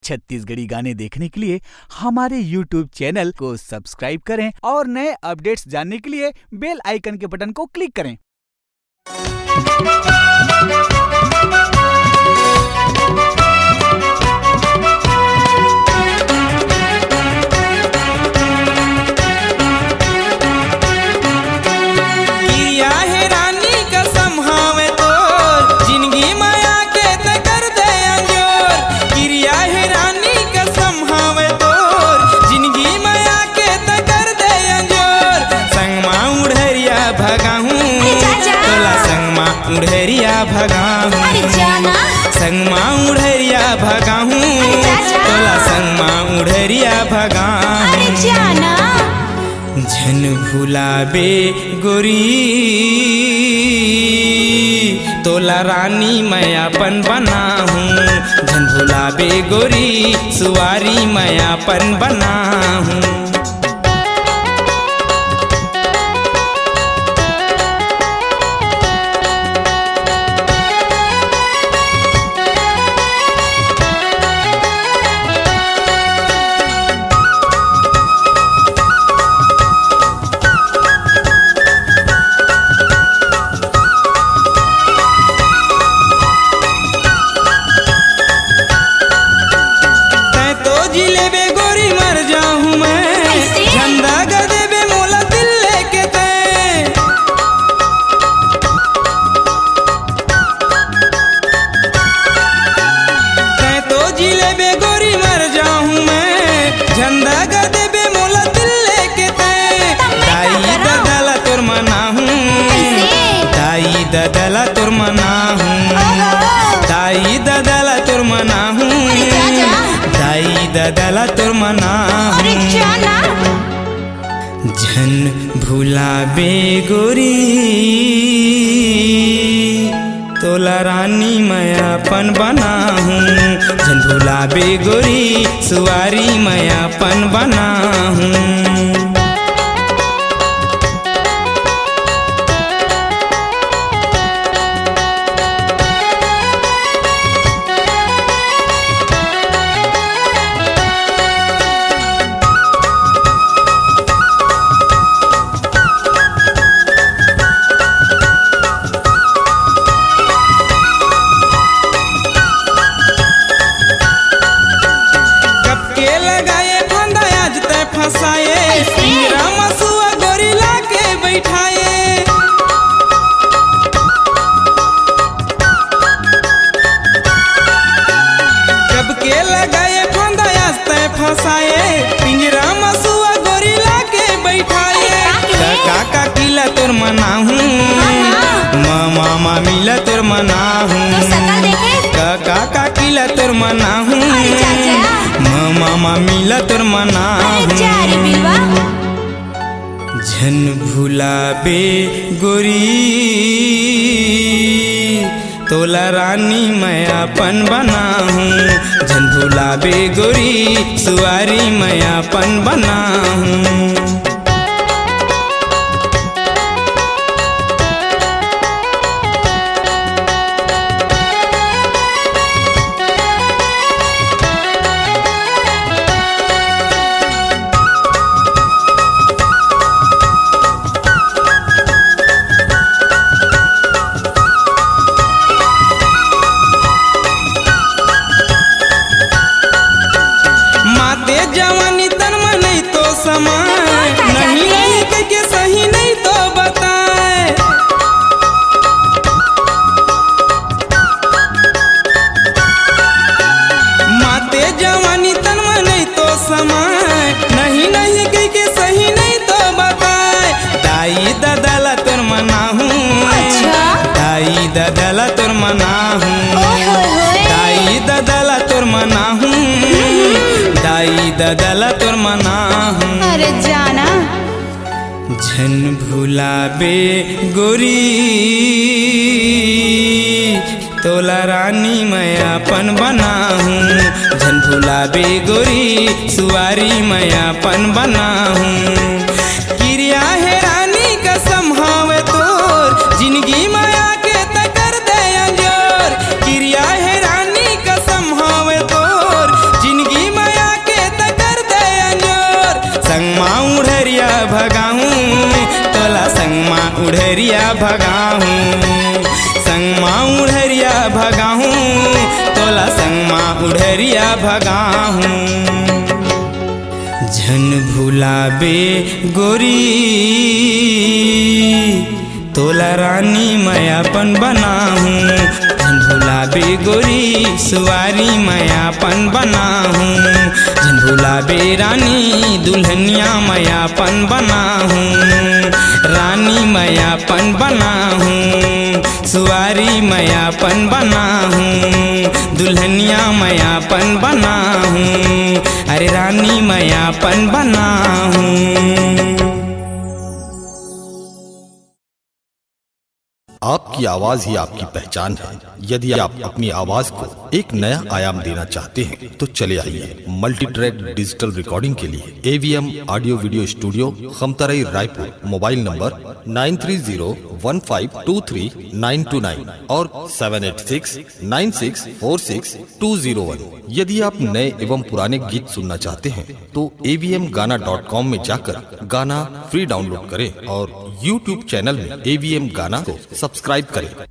छत्तीसगढ़ी गाने देखने के लिए हमारे YouTube चैनल को सब्सक्राइब करें और नए अपडेट्स जानने के लिए बेल आइकन के बटन को क्लिक करें। उड़हरिया भगाहूँ संगमा उड़हरिया भगाहूँ तोला संगमा उड़हरिया भगाहूँ झन भुलाबे गोरी तोला रानी मैं अपन बनाहूँ झन भुलाबे गोरी सुवारी मैं अपन बनाहूँ। ददला तुर मनाहूँ दाई ददला तुर मनाहूँ दाई ददला तुर मनाहूँ झन भुलाबे गोरी तोला रानी मैं अपन बनाहूँ झन भुलाबे गोरी सुवारी मैं अपन बनाहूँ। पिंजरा मसुआ गोरी लाके बैठाए काका किला तोर मनाहूँ मामा मिला तोर मनाहूँ काका किला तोर मनाहूँ मामा मिला तोर मनाहूँ झन भुलाबे गोरी तोला रानी मैं अपन बनाहूँ झन भुलाबे गोरी सुवारी मैं अपन बनाहूँ। जवानी तन में नहीं तो समाए नहीं के सही नहीं तो बताए माते जवानी तन में नहीं तो समाए नहीं के सही नहीं तो बताए दाई ददला तुर मनाहूँ दाई ददला तुर मनाहूँ दाई ददला तुर मनाहूँ दाई ददला तुर मनाहूँ अरे जाना झन भुलाबे गोरी तोला रानी मैं अपन बनाहूँ झन भुलाबे गोरी सुवारी मैं अपन बनाहूँ। क्रिया है रानी कसम हावे तोर जिंदगी माया के तकर दे अंजोर क्रिया है रानी कसम हावे तोर भगाहूँ, तोला संगमा उड़हरिया भगाहूँ। झन भुलाबे गोरी तोला रानी मैं अपन बनाहूँ, झन भुलाबे गोरी सुवारी मैं अपन बनाहूँ, झन भुलाबे रानी दुल्हनिया मैं अपन बनाहूँ, रानी मैं अपन बनाहूँ, सुवारी मैं अपन बनाहूँ, दुल्हनिया मैं अपन बनाहूँ, अरे रानी मैं अपन बनाहूँ। आपकी आवाज ही आपकी पहचान है। यदि आप अपनी आवाज को एक नया आयाम देना चाहते हैं तो चले आइए मल्टी ट्रैक डिजिटल रिकॉर्डिंग के लिए AVM audio video studio, Khamtarai, Raipur. Mobile number 9301523929 और 7869646201। यदि आप नए एवं पुराने गीत सुनना चाहते हैं तो avmgana.com में जाकर गाना फ्री डाउनलोड करें और YouTube चैनल में AVM गाना को सब्सक्राइब करें।